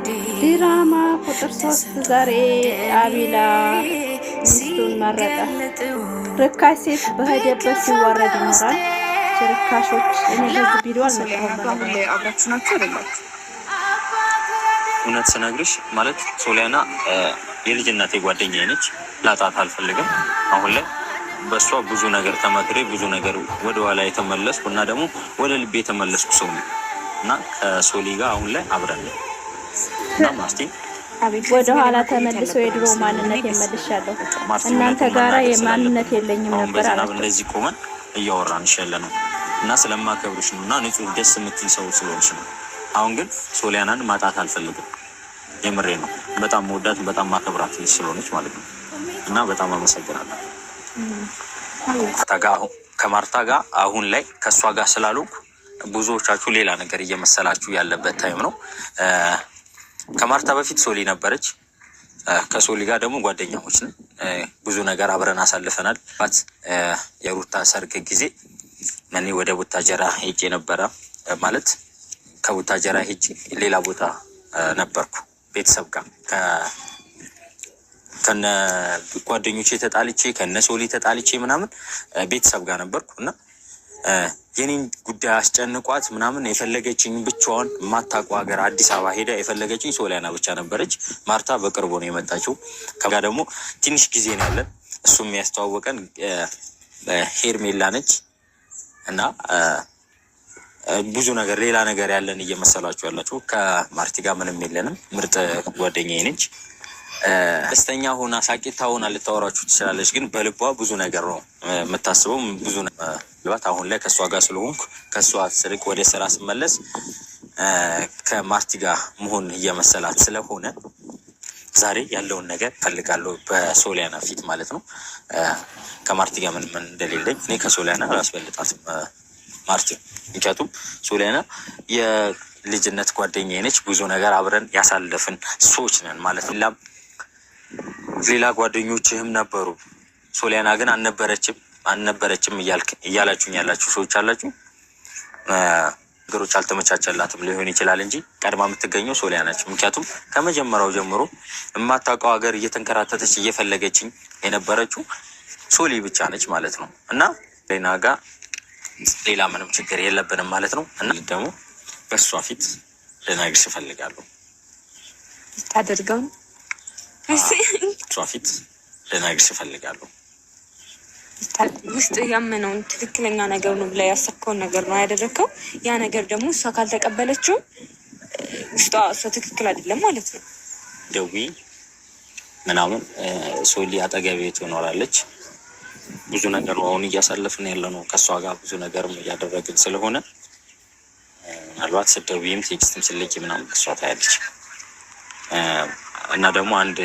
ድራማ ቁጥር 3 ዛሬ አቢላ ሚስቱን መረጠ። ርካሽ ሴት በሄደበት ሲዋረድ ይኖራል። ርካሾች እኔ በዚህ ቪዲዮ አልመጣሁም። አብራችሁ ናችሁ አይደላችሁ? እውነት ስነግርሽ ማለት ሶሊያና የልጅነቴ ጓደኛዬ ነች። ላጣት አልፈልግም። አሁን ላይ በሷ ብዙ ነገር ተመክሬ ብዙ ነገር ወደ ኋላ የተመለስኩ እና ደግሞ ወደ ልቤ የተመለስኩ ሰው ነኝ እና ከሶሊ ጋር አሁን ላይ አብረን ነው እና ማስቲ ወደ ኋላ ተመልሶ የድሮ ማንነት የመልሻለሁ። እናንተ ጋራ የማንነት የለኝም ነበር አላችሁ። እንደዚህ ቆመን እያወራንሽ ያለ ነው እና ስለማከብርሽ ነው እና ንጹህ ደስ የምትል ሰው ስለሆንሽ ነው። አሁን ግን ሶሊያናን ማጣት አልፈልግም። የምሬ ነው። በጣም መወዳት በጣም ማከብራት ስለሆነች ማለት ነው እና በጣም አመሰግናለሁ። ከማርታ ጋር አሁን ላይ ከእሷ ጋር ስላልኩ ብዙዎቻችሁ ሌላ ነገር እየመሰላችሁ ያለበት ታይም ነው። ከማርታ በፊት ሶሊ ነበረች። ከሶሊ ጋር ደግሞ ጓደኛሞች ነን። ብዙ ነገር አብረን አሳልፈናል። የሩታ ሰርግ ጊዜ እኔ ወደ ቡታጀራ ሄጄ ነበረ። ማለት ከቡታጀራ ሄጄ ሌላ ቦታ ነበርኩ ቤተሰብ ጋር ከነ ጓደኞቼ ተጣልቼ ከነ ሶሊ ተጣልቼ ምናምን ቤተሰብ ጋር ነበርኩ እና የኔን ጉዳይ አስጨንቋት ምናምን የፈለገችኝ ብቻዋን ማታውቀው ሀገር አዲስ አበባ ሄዳ የፈለገችኝ ሶሊያና ብቻ ነበረች። ማርታ በቅርቡ ነው የመጣችው። ከጋ ደግሞ ትንሽ ጊዜ ነው ያለን። እሱም ያስተዋወቀን ሄርሜላ ነች እና ብዙ ነገር ሌላ ነገር ያለን እየመሰላችሁ ያላችሁ። ከማርቲ ጋር ምንም የለንም። ምርጥ ጓደኛዬ ነች። ደስተኛ ሆና ሳቂታ ሆና ልታወራችሁ ትችላለች፣ ግን በልቧ ብዙ ነገር ነው የምታስበው። ብዙ ልባት አሁን ላይ ከእሷ ጋር ስለሆንኩ ከእሷ ስርቅ ወደ ስራ ስመለስ ከማርቲ ጋር መሆን እየመሰላት ስለሆነ ዛሬ ያለውን ነገር ፈልጋለሁ በሶሊያና ፊት ማለት ነው። ከማርቲ ጋር ምን እንደሌለኝ እኔ ከሶሊያና አላስበልጣትም ማርቲ። ምክንያቱም ሶሊያና የልጅነት ጓደኛዬ ነች። ብዙ ነገር አብረን ያሳለፍን ሰዎች ነን ማለት ሌላ ጓደኞችህም ነበሩ። ሶሊያና ግን አልነበረችም እያላችሁኝ ያላችሁ ሰዎች አላችሁ። ነገሮች አልተመቻቸላትም ሊሆን ይችላል እንጂ ቀድማ የምትገኘው ሶሊያና ነች። ምክንያቱም ከመጀመሪያው ጀምሮ የማታውቀው ሀገር እየተንከራተተች እየፈለገችኝ የነበረችው ሶሊ ብቻ ነች ማለት ነው እና ሌና ጋር ሌላ ምንም ችግር የለብንም ማለት ነው እና ደግሞ በእሷ ፊት ልነግርሽ እፈልጋለሁ። ታደርገው እሷ ፊት ልነግርሽ እፈልጋለሁ። ውስጥ ያመነውን ትክክለኛ ነገር ነው ብላ ያሰብከውን ነገር ነው ያደረግከው። ያ ነገር ደግሞ እሷ ካልተቀበለችው ውስጧ እሷ ትክክል አይደለም ማለት ነው። ደዊ ምናምን ሶሊ አጠገቤ ትኖራለች። ብዙ ነገር ነው አሁን እያሳለፍን ያለ ነው። ከእሷ ጋር ብዙ ነገርም እያደረግን ስለሆነ ምናልባት ስደውይም ቴክስትም ስልኪ ምናምን እሷ ታያለች እና ደግሞ አንድ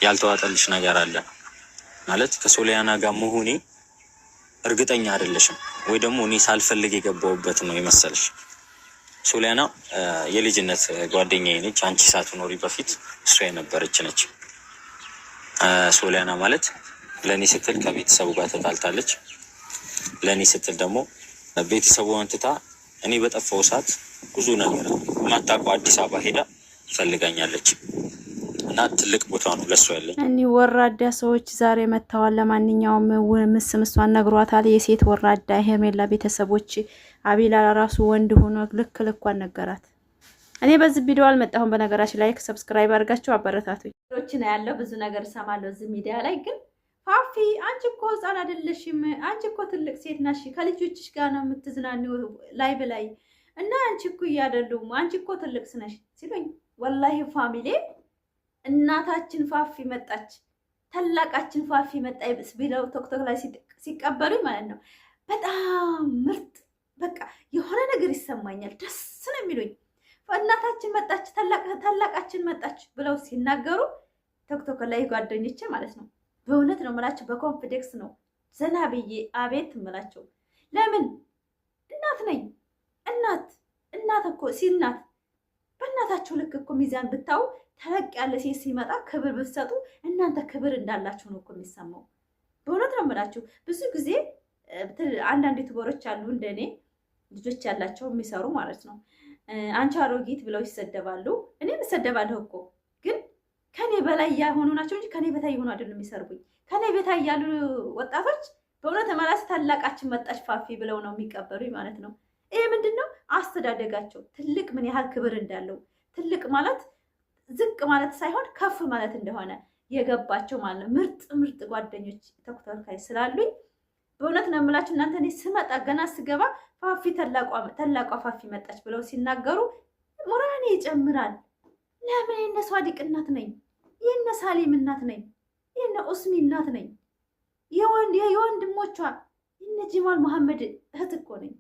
ያልተዋጠልሽ ነገር አለ ማለት ከሶሊያና ጋር መሆኔ እርግጠኛ አይደለሽም ወይ ደግሞ እኔ ሳልፈልግ የገባሁበት ነው የመሰለሽ። ሶሊያና የልጅነት ጓደኛዬ ነች። አንቺ ሳትኖሪ በፊት እሷ የነበረች ነች። ሶሊያና ማለት ለእኔ ስትል ከቤተሰቡ ጋር ተጣልታለች። ለእኔ ስትል ደግሞ ቤተሰቡን ትታ እኔ በጠፋው ሰዓት ብዙ ነገር ማታውቀው አዲስ አበባ ሄዳ ፈልጋኛለች እና ትልቅ ቦታ ነው ለእሷ ያለኝ። እኒህ ወራዳ ሰዎች ዛሬ መጥተዋል። ለማንኛውም ምስምሷን ነግሯታል። የሴት ወራዳ ሄርሜላ ቤተሰቦች አቢላ ራሱ ወንድ ሆኖ ልክ ልኳን ነገራት። እኔ በዚህ ቪዲዮ አልመጣሁም። በነገራችን ላይክ ሰብስክራይብ አድርጋችሁ አበረታቱኝ። ሮችን ያለው ብዙ ነገር ሰማለሁ እዚህ ሚዲያ ላይ ግን ፋፊ አንቺ እኮ ህፃን አይደለሽም። አንቺ እኮ ትልቅ ሴት ነሽ። ከልጆችሽ ጋር ነው የምትዝናኒው ላይቭ ላይ እና አንቺ እኮ እያደሉም አንቺ እኮ ትልቅ ነሽ ሲሉኝ ወላሂ ፋሚሊ እናታችን ፋፊ መጣች፣ ታላቃችን ፋፊ መጣች ብለው ቶክቶክ ላይ ሲቀበሉኝ ማለት ነው በጣም ምርጥ በቃ የሆነ ነገር ይሰማኛል። ደስ ነው የሚሉኝ። እናታችን መጣች፣ ታላቃችን መጣች ብለው ሲናገሩ ቶክቶክ ላይ ጓደኞቼ ማለት ነው በእውነት ነው የምላቸው። በኮንፊደንስ ነው ዘና ብዬ አቤት የምላቸው። ለምን እናት ነኝ። እናት እኮ ሲናት በእናታችሁ ልክ እኮ ሚዛን ብታው ተለቅ ያለ ሴት ሲመጣ ክብር ብትሰጡ እናንተ ክብር እንዳላችሁ ነው እኮ የሚሰማው። በእውነት ነው የምላችሁ። ብዙ ጊዜ አንዳንድ ዩቱበሮች አሉ እንደኔ ልጆች ያላቸው የሚሰሩ ማለት ነው አንቺ አሮጊት ብለው ይሰደባሉ። እኔም እሰደባለሁ እኮ ግን ከኔ በላይ ያልሆኑ ናቸው እንጂ ከኔ በታይ የሆኑ አይደሉም የሚሰርቡኝ። ከኔ በታይ ያሉ ወጣቶች በእውነት ማለት ታላቃችን መጣች ፋፊ ብለው ነው የሚቀበሉኝ ማለት ነው። ይሄ ምንድነው አስተዳደጋቸው ትልቅ ምን ያህል ክብር እንዳለው ትልቅ ማለት ዝቅ ማለት ሳይሆን ከፍ ማለት እንደሆነ የገባቸው ማለት ነው። ምርጥ ጓደኞች ተኩታታይ ስላሉኝ በእውነት ነው የምላችሁ። እናንተ እኔ ስመጣ ገና ስገባ ፋፊ ታላቋ ፋፊ መጣች ብለው ሲናገሩ ሞራኔ ይጨምራል። ለምን የነ ሷዲቅ እናት ነኝ፣ የነ ሳሊም እናት ነኝ፣ የነ ኡስሚ እናት ነኝ፣ የወንድሞቿ የነ ጀማል መሐመድ እህት እኮ ነኝ።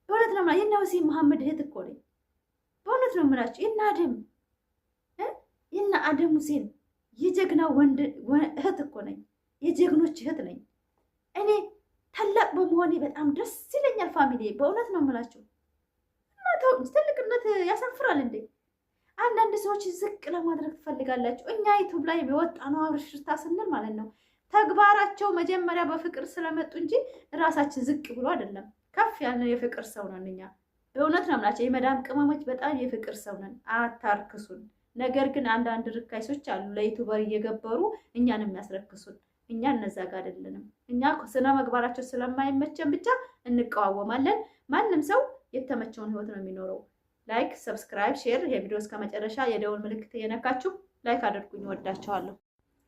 በእውነት ነው የነ ሁሴን መሐመድ እህት እኮ ነኝ። በእውነት ነው የምላችሁ የነ አደም ሁሴን የጀግና ወንድ እህት እኮ ነኝ። የጀግኖች እህት ነኝ። እኔ ታላቅ በመሆኔ በጣም ደስ ይለኛል። ፋሚሊ በእውነት ነው የምላችሁ። ትልቅነት ያሳፍራል እንዴ? አንዳንድ ሰዎች ዝቅ ለማድረግ ትፈልጋላችሁ። እኛ ዩቱብ ላይ የወጣ ነው አብርሽ ሩታ ስንል ማለት ነው ተግባራቸው መጀመሪያ በፍቅር ስለመጡ እንጂ ራሳችን ዝቅ ብሎ አይደለም። ከፍ ያልነው የፍቅር ሰው ነን እኛ። በእውነት ነው የምላቸው የመዳም ቅመሞች በጣም የፍቅር ሰው ነን። አታርክሱን። ነገር ግን አንዳንድ ርካይሶች አሉ ለዩቱበር እየገበሩ እኛን የሚያስረክሱን። እኛ እነዛ ጋር አይደለንም። እኛ ስነ ምግባራቸው ስለማይመቸን ብቻ እንቀዋወማለን። ማንም ሰው የተመቸውን ህይወት ነው የሚኖረው። ላይክ፣ ሰብስክራይብ፣ ሼር ይሄ ቪዲዮ እስከ መጨረሻ የደወል ምልክት እየነካችሁ ላይክ አድርጉኝ። ወዳችኋለሁ።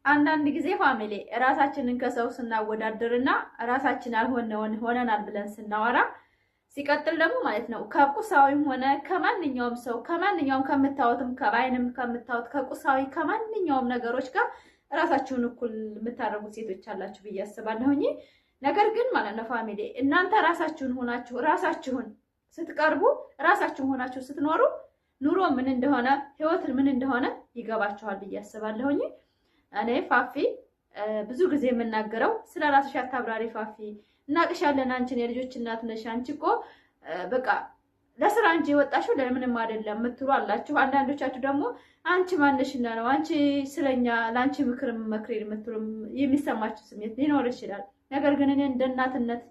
አንዳንድ ጊዜ ፋሚሊ ራሳችንን ከሰው ስናወዳድርና ራሳችን ያልሆነውን ሆነናል ብለን ስናወራ ሲቀጥል ደግሞ ማለት ነው ከቁሳዊም ሆነ ከማንኛውም ሰው ከማንኛውም ከምታወትም ከባይንም ከምታወት ከቁሳዊ ከማንኛውም ነገሮች ጋር ራሳችሁን እኩል የምታደርጉ ሴቶች አላችሁ ብዬ አስባለሁኝ። ነገር ግን ማለት ነው ፋሚሊ እናንተ ራሳችሁን ሆናችሁ ራሳችሁን ስትቀርቡ ራሳችሁን ሆናችሁ ስትኖሩ ኑሮ ምን እንደሆነ ህይወት ምን እንደሆነ ይገባችኋል ብዬ አስባለሁኝ። እኔ ፋፊ ብዙ ጊዜ የምናገረው ስለ ራስሽ አታብራሪ ፋፊ እናቅሻለን፣ አንቺን የልጆች እናት ነሽ፣ አንቺ እኮ በቃ ለስራ እንጂ የወጣሽው ለምንም አይደለም የምትሉ አላችሁ። አንዳንዶቻችሁ ደግሞ አንቺ ማነሽና ነው አንቺ ስለኛ ለአንቺ ምክር መክሬ የምትሉ የሚሰማችሁ ስሜት ሊኖር ይችላል። ነገር ግን እኔ እንደ እናትነት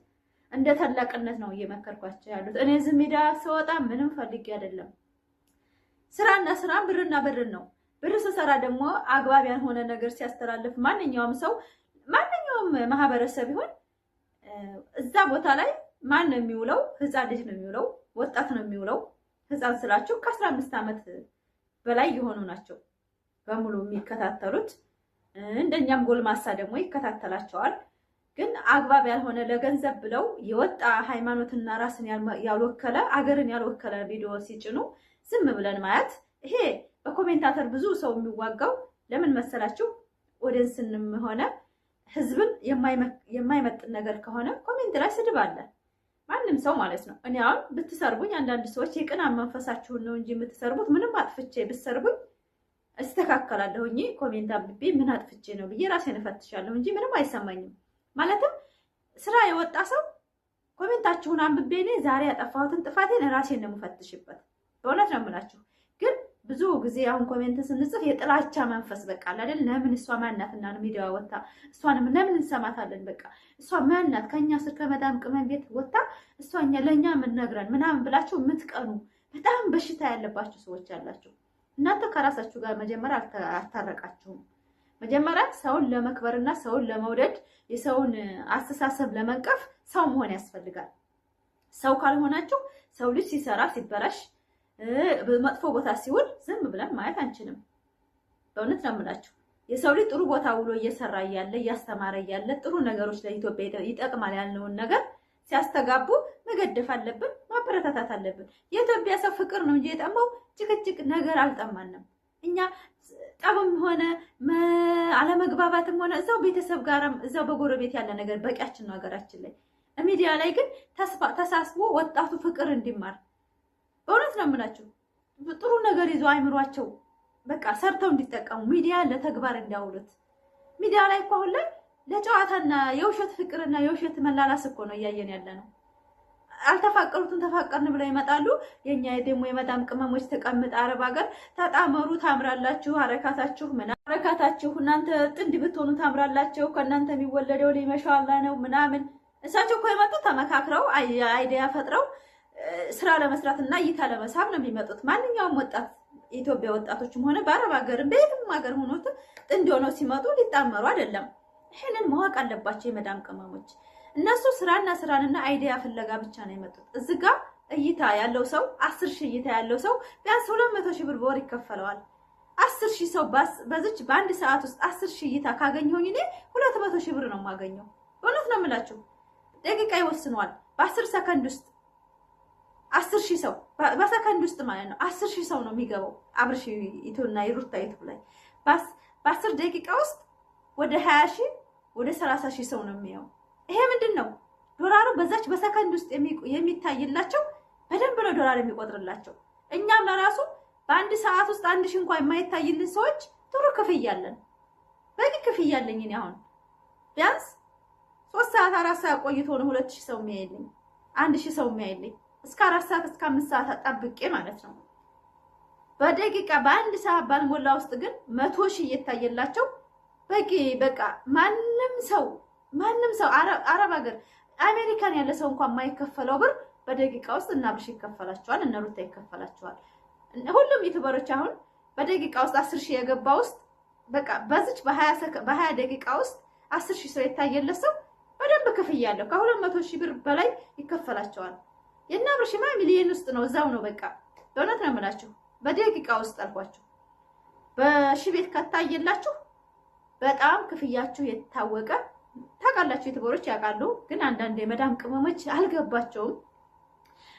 እንደ ታላቅነት ነው እየመከርኳቸው ያሉት። እኔ እዚህ ሜዳ ስወጣ ምንም ፈልጌ አይደለም። ስራና ስራ ብርና ብርን ነው። ብር ስሰራ ደግሞ አግባብ ያልሆነ ነገር ሲያስተላልፍ ማንኛውም ሰው ማንኛውም ማህበረሰብ ይሆን እዛ ቦታ ላይ ማን ነው የሚውለው? ህፃን ልጅ ነው የሚውለው፣ ወጣት ነው የሚውለው። ህፃን ስላችሁ ከ15 ዓመት በላይ የሆኑ ናቸው በሙሉ የሚከታተሉት። እንደኛም ጎልማሳ ደግሞ ይከታተላቸዋል። ግን አግባብ ያልሆነ ለገንዘብ ብለው የወጣ ሃይማኖትና ራስን ያልወከለ አገርን ያልወከለ ቪዲዮ ሲጭኑ ዝም ብለን ማየት ይሄ በኮሜንታተር ብዙ ሰው የሚዋጋው ለምን መሰላችሁ? ኦዲየንስንም ሆነ ህዝብን የማይመጥን ነገር ከሆነ ኮሜንት ላይ ስድብ አለ። ማንም ሰው ማለት ነው። እኔ አሁን ብትሰርቡኝ አንዳንድ ሰዎች የቅናት መንፈሳችሁን ነው እንጂ የምትሰርቡት ምንም አጥፍቼ ብትሰርቡኝ እስተካከላለሁኝ። ኮሜንት አንብቤ ምን አጥፍቼ ነው ብዬ ራሴን እፈትሻለሁ እንጂ ምንም አይሰማኝም። ማለትም ስራ የወጣ ሰው ኮሜንታችሁን አንብቤ እኔ ዛሬ ያጠፋሁትን ጥፋቴን ራሴን ነው የምፈትሽበት። በእውነት ነው የምላችሁ። ግን ብዙ ጊዜ አሁን ኮሜንት ስንጽፍ የጥላቻ መንፈስ በቃ አይደል? ለምን እሷ ማናትና ነው ሚዲያ ወጣ እሷንም ለምን እንሰማታለን? በቃ እሷ ማናት ከኛ ስር ከመዳም ቅመም ቤት ወጣ እሷኛ ለኛ ምን ነግረን ምናምን ብላችሁ የምትቀኑ በጣም በሽታ ያለባችሁ ሰዎች አላችሁ። እናንተ ከራሳችሁ ጋር መጀመሪያ አልታረቃችሁም። መጀመሪያ ሰውን ለመክበርና ሰውን ለመውደድ የሰውን አስተሳሰብ ለመንቀፍ ሰው መሆን ያስፈልጋል። ሰው ካልሆናችሁ ሰው ልጅ ሲሰራ ሲበላሽ በመጥፎ ቦታ ሲውል ዝም ብለን ማየት አንችልም። በእውነት ነው የምላችሁ። የሰው ልጅ ጥሩ ቦታ ውሎ እየሰራ እያለ እያስተማረ እያለ ጥሩ ነገሮች ለኢትዮጵያ ይጠቅማል ያልነውን ነገር ሲያስተጋቡ መገደፍ አለብን፣ ማበረታታት አለብን። የኢትዮጵያ ሰው ፍቅር ነው እንጂ የጠማው ጭቅጭቅ ነገር አልጠማንም። እኛ ጠብም ሆነ አለመግባባትም ሆነ እዛው ቤተሰብ ጋርም እዛው በጎረቤት ያለ ነገር በቂያችን ነው ሀገራችን ላይ። ሚዲያ ላይ ግን ተሳስቦ ወጣቱ ፍቅር እንዲማር በእውነት ነው የምላችሁ ጥሩ ነገር ይዞ አይምሯቸው በቃ ሰርተው እንዲጠቀሙ ሚዲያ ለተግባር እንዲያውሉት። ሚዲያ ላይ እኮ አሁን ላይ ለጨዋታና የውሸት ፍቅርና የውሸት መላላስ እኮ ነው እያየን ያለ ነው። አልተፋቀሩትን ተፋቀርን ብለው ይመጣሉ። የኛ ደግሞ የመዳም ቅመሞች ተቀምጥ አረብ ሀገር ተጣመሩ፣ ታምራላችሁ፣ አረካታችሁ ምን አረካታችሁ፣ እናንተ ጥንድ ብትሆኑ ታምራላችሁ፣ ከእናንተ የሚወለደው ሊመሻላ ነው ምናምን። እሳቸው እኮ የመጡት ተመካክረው አይዲያ ፈጥረው ስራ ለመስራትና እይታ ለመሳብ ነው የሚመጡት። ማንኛውም ወጣት የኢትዮጵያ ወጣቶችም ሆነ በአረብ ሀገርም በየትም ሀገር ሆኖት ጥንድ ሆነው ሲመጡ ሊጣመሩ አይደለም። ይሄንን ማወቅ አለባቸው የመዳም ቅመሞች። እነሱ ስራንና አይዲያ ፍለጋ ብቻ ነው የመጡት። እዚህ ጋር እይታ ያለው ሰው 10,000 እይታ ያለው ሰው ቢያንስ 200,000 ብር በወር ይከፈለዋል። 10,000 ሰው በዚች በአንድ ሰዓት ውስጥ 10,000 እይታ ካገኘሁኝ እኔ 200,000 ብር ነው የማገኘው። በእውነት ነው የምላችሁ። ደቂቃ ይወስነዋል። በ10 ሰከንድ ውስጥ 10,000 ሰው በሰከንድ ውስጥ ማለት ነው 10,000 ሰው ነው የሚገባው አብርሽ ኢትዮና የሩታ ዩቱብ ላይ በ10 ደቂቃ ውስጥ ወደ 20,000 ወደ 30,000 ሰው ነው የሚያው። ይሄ ምንድን ነው? ዶላሩ በዛች በሰከንድ ውስጥ የሚታይላቸው በደንብ ነው ዶላር የሚቆጥርላቸው። እኛም ለራሱ በአንድ ሰዓት ውስጥ 1,000 እንኳን የማይታይልን ሰዎች ጥሩ ክፍያ አለን። በቂ ክፍያ አለኝ እኔ አሁን ቢያንስ 3 ሰዓት 4 ሰዓት ቆይቶ ነው 2,000 ሰው የሚያይልኝ 1,000 ሰው የሚያይልኝ እስከ 4 ሰዓት እስከ 5 ሰዓት ጠብቄ ማለት ነው። በደቂቃ በአንድ ሰዓት ባልሞላ ውስጥ ግን 100,000 እየታየላቸው በቂ በቃ ማንም ሰው አረብ ሀገር አሜሪካን ያለ ሰው እንኳን የማይከፈለው ብር በደቂቃ ውስጥ እና አብርሽ ይከፈላቸዋል፣ እነ ሩታ ይከፈላቸዋል። ሁሉም ዩቲዩበሮች አሁን በደቂቃ ውስጥ 10,000 የገባ ውስጥ በቃ በዚች በ20 ደቂቃ ውስጥ 10,000 ሰው የታየለት ሰው በደንብ ክፍያ አለው። ከ200,000 ብር በላይ ይከፈላቸዋል። የእነ አብርሽማ ሚሊዮን ውስጥ ነው፣ እዛው ነው በቃ። በእውነት ነው የምላችሁ። በደቂቃ ውስጥ አልኳችሁ በሺህ ቤት ከታየላችሁ በጣም ክፍያችሁ የታወቀ ታውቃላችሁ። ዩቲዩበሮች ያውቃሉ፣ ግን አንዳንድ የመዳም ቅመሞች አልገባቸውም።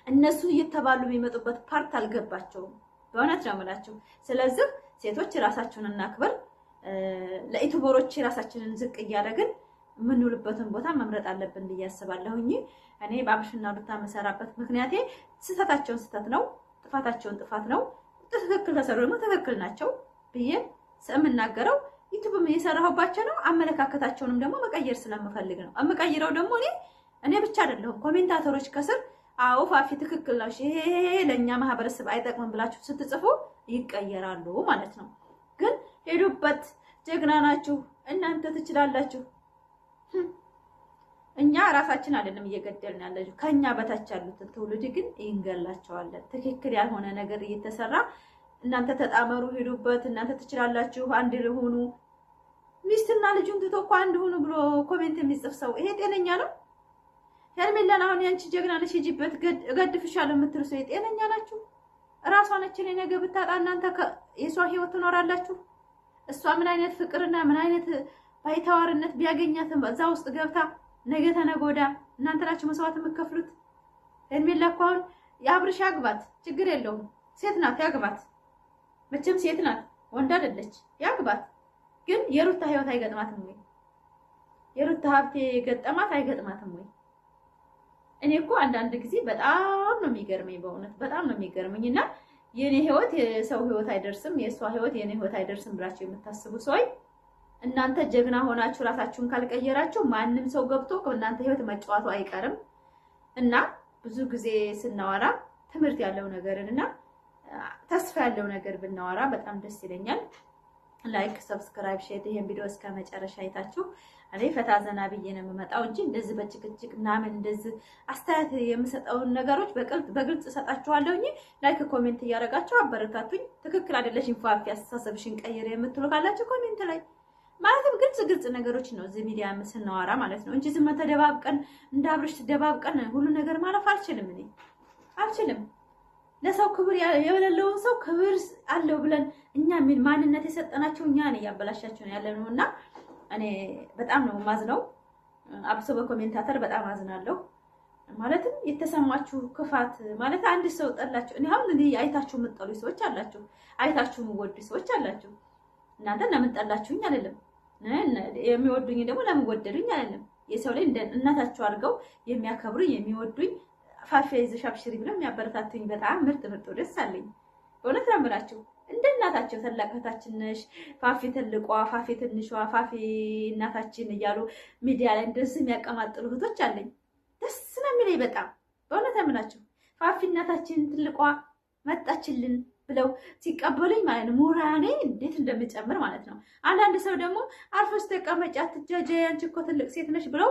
እነሱ እየተባሉ የሚመጡበት ፓርት አልገባቸውም። በእውነት ነው የምላችሁ። ስለዚህ ሴቶች ራሳችሁን እናክብር። ለዩቲዩበሮች ራሳችንን ዝቅ እያደረግን የምንውልበትን ቦታ መምረጥ አለብን ብዬ አስባለሁኝ። እኔ በአብርሽና ሩታ መሰራበት ምክንያቴ ስህተታቸውን ስህተት ነው፣ ጥፋታቸውን ጥፋት ነው፣ ትክክል ተሰሩ ደግሞ ትክክል ናቸው ብዬ የምናገረው ዩቲዩብም የሰራሁባቸው ነው። አመለካከታቸውንም ደግሞ መቀየር ስለምፈልግ ነው። የምቀይረው ደግሞ እኔ ብቻ አይደለሁም። ኮሜንታተሮች ከስር አዎ ፋፊ ትክክል ነው፣ ይሄ ለእኛ ማህበረሰብ አይጠቅምም ብላችሁ ስትጽፉ ይቀየራሉ ማለት ነው። ግን ሄዱበት፣ ጀግና ናችሁ፣ እናንተ ትችላላችሁ። እኛ ራሳችን አይደለም እየገደልን ያለችው፣ ከኛ በታች ያሉትን ትውልድ ግን እንገላቸዋለን። ትክክል ያልሆነ ነገር እየተሰራ እናንተ ተጣመሩ፣ ሄዱበት፣ እናንተ ትችላላችሁ፣ አንድ ልሁኑ፣ ሚስትና ልጁን ትቶ እኮ አንድ ሁኑ ብሎ ኮሜንት የሚጽፍ ሰው ይሄ ጤነኛ ነው? ሄርሜላን አሁን ያንቺ ጀግና ነሽ ሂጂበት እገድፍሻለሁ የምትሉ ሰው ጤነኛ ናችሁ? እራሷ ነች ነገ ብታጣ እናንተ የሷ ህይወት ትኖራላችሁ? እሷ ምን አይነት ፍቅርና ምን አይነት ባይተዋርነት ቢያገኛትም በዛ ውስጥ ገብታ ነገ ተነገ ወዲያ እናንተ ናችሁ መስዋዕት የምትከፍሉት። ሄርሜላ እኮ አሁን የአብርሽ ያግባት ችግር የለውም፣ ሴት ናት ያግባት፣ መቼም ሴት ናት ወንድ አይደለች፣ ያግባት። ግን የሩታ ህይወት አይገጥማትም ወይ? የሩታ ሀብቴ ገጠማት አይገጥማትም ወይ? እኔ እኮ አንዳንድ ጊዜ በጣም ነው የሚገርመኝ፣ በእውነት በጣም ነው የሚገርመኝ። እና የኔ ህይወት የሰው ህይወት አይደርስም፣ የእሷ ህይወት የኔ ህይወት አይደርስም ብላችሁ የምታስቡ ሰዎች እናንተ ጀግና ሆናችሁ ራሳችሁን ካልቀየራችሁ ማንም ሰው ገብቶ ከእናንተ ህይወት መጫወቱ አይቀርም። እና ብዙ ጊዜ ስናወራ ትምህርት ያለው ነገርን እና ተስፋ ያለው ነገር ብናወራ በጣም ደስ ይለኛል። ላይክ፣ ሰብስክራይብ፣ ሼር ይሄን ቪዲዮ እስከ መጨረሻ አይታችሁ እኔ ፈታ ዘና ብዬ ነው የምመጣው እንጂ እንደዚህ በጭቅጭቅ ምናምን እንደዚህ አስተያየት የምሰጠውን ነገሮች በግልጽ እሰጣችኋለሁ። ላይክ ኮሜንት እያደረጋችሁ አበረታቱኝ። ትክክል አይደለሽም ፋፊ አስተሳሰብሽን ቀይር የምትሉ ካላችሁ ኮሜንት ላይ ማለትም ግልጽ ነገሮች ነው እዚህ ሚዲያ ስናወራ ማለት ነው እንጂ ዝም ተደባብቀን እንደ አብርሽ ተደባብቀን ሁሉ ነገር ማለፍ አልችልም። እኔ አልችልም። ለሰው ክብር የሌለውን ሰው ክብር አለው ብለን እኛ ምን ማንነት የሰጠናቸው እኛ ነን እያበላሻቸው ነው ያለነው። እና እኔ በጣም ነው ማዝነው። አብሶ በኮሜንታተር በጣም አዝናለሁ። ማለትም የተሰማችሁ ክፋት ማለት አንድ ሰው ጠላችሁ። እኔ አሁን እንዴ አይታችሁ የምትጠሉ ሰዎች አላችሁ፣ አይታችሁ የምትወዱ ሰዎች አላችሁ። እናንተ ለምን ጠላችሁኝ አይደለም፣ የሚወዱኝ ደግሞ ለምን ወደዱኝ አይደለም። የሰው ላይ እንደ እናታችሁ አድርገው የሚያከብሩኝ የሚወዱኝ ፋፊ ይዘሽ አብሽሪ ብለው የሚያበረታቱኝ በጣም ምርጥ ደስ አለኝ። በእውነት ነው የምላችሁ። እንደ እናታቸው ታላቅ እህታችን ነሽ ፋፊ፣ ትልቋ ፋፊ፣ ትንሿ ፋፊ እናታችን እያሉ ሚዲያ ላይ እንደዚህ የሚያቀማጥሉ እህቶች አለኝ። ደስ ነው የሚለኝ በጣም በእውነት ነው የምላችሁ። ፋፊ እናታችን ትልቋ መጣችልን ብለው ሲቀበሉኝ ማለት ነው ሞራኔ እንዴት እንደሚጨምር ማለት ነው። አንዳንድ ሰው ደግሞ አርፈሽ ተቀመጪ አትጃጃይ አንቺ እኮ ትልቅ ሴት ነሽ ብለው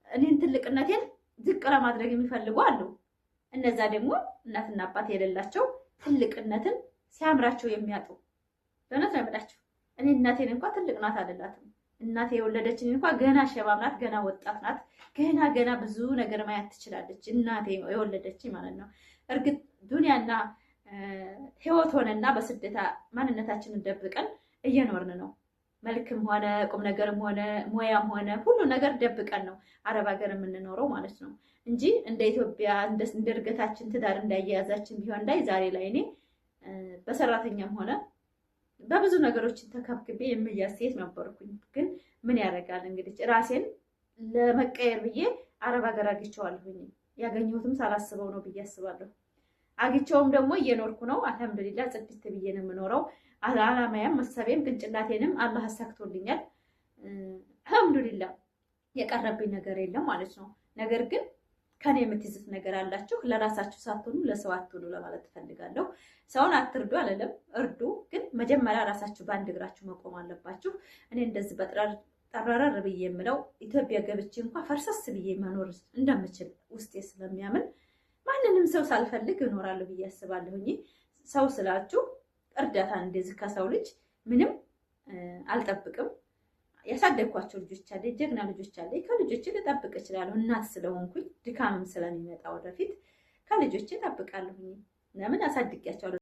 እኔን ትልቅነቴን ዝቅ ለማድረግ የሚፈልጉ አሉ። እነዛ ደግሞ እናትና አባት የሌላቸው ትልቅነትን ሲያምራቸው የሚያጡ በእውነት ነው የምላቸው። እኔ እናቴን እንኳን ትልቅ ናት አልላትም። እናቴ የወለደችኝ እንኳን ገና ሸባብ ናት፣ ገና ወጣት ናት፣ ገና ብዙ ነገር ማየት ትችላለች። እናቴ የወለደችኝ ማለት ነው። እርግጥ ዱንያና ህይወት ሆነና በስደታ ማንነታችንን ደብቀን እየኖርን ነው። መልክም ሆነ ቁም ነገርም ሆነ ሙያም ሆነ ሁሉ ነገር ደብቀን ነው አረብ ሀገር የምንኖረው ማለት ነው እንጂ እንደ ኢትዮጵያ እንደ እድገታችን ትዳር እንዳያያዛችን ቢሆን ላይ ዛሬ ላይ እኔ በሰራተኛም ሆነ በብዙ ነገሮችን ተከብክቤ የምያዝ ሴት ነበርኩኝ። ግን ምን ያደርጋል እንግዲህ ራሴን ለመቀየር ብዬ አረብ ሀገር አግኝቼዋለሁኝ። ያገኘሁትም ሳላስበው ነው ብዬ አስባለሁ። አግኝቼውም ደግሞ እየኖርኩ ነው። አልሐምዱሊላህ ጽድት ብዬ ነው የምኖረው። አላማዬም መሰቤም ቅንጭላቴንም አላህ አሳክቶልኛል። አልሐምዱሊላህ የቀረብኝ ነገር የለም ማለት ነው። ነገር ግን ከኔ የምትይዙት ነገር አላችሁ። ለራሳችሁ ሳትሆኑ ለሰው አትሆኑ ለማለት ትፈልጋለሁ። ሰውን አትርዱ አለለም፣ እርዱ። ግን መጀመሪያ ራሳችሁ በአንድ እግራችሁ መቆም አለባችሁ። እኔ እንደዚህ ጠራረር ብዬ የምለው ኢትዮጵያ ገብቼ እንኳን ፈርሰስ ብዬ መኖር እንደምችል ውስጤ ስለሚያምን ማንንም ሰው ሳልፈልግ እኖራለሁ ብዬ አስባለሁኝ። ሰው ስላችሁ እርዳታን እንደዚህ ከሰው ልጅ ምንም አልጠብቅም። ያሳደግኳቸው ልጆች አለ፣ ጀግና ልጆች አለ። ከልጆቼ ልጠብቅ እችላለሁ። እናት ስለሆንኩኝ ድካምም ስለሚመጣ ወደፊት ከልጆቼ እጠብቃለሁኝ። ለምን አሳድጊያቸዋለሁ።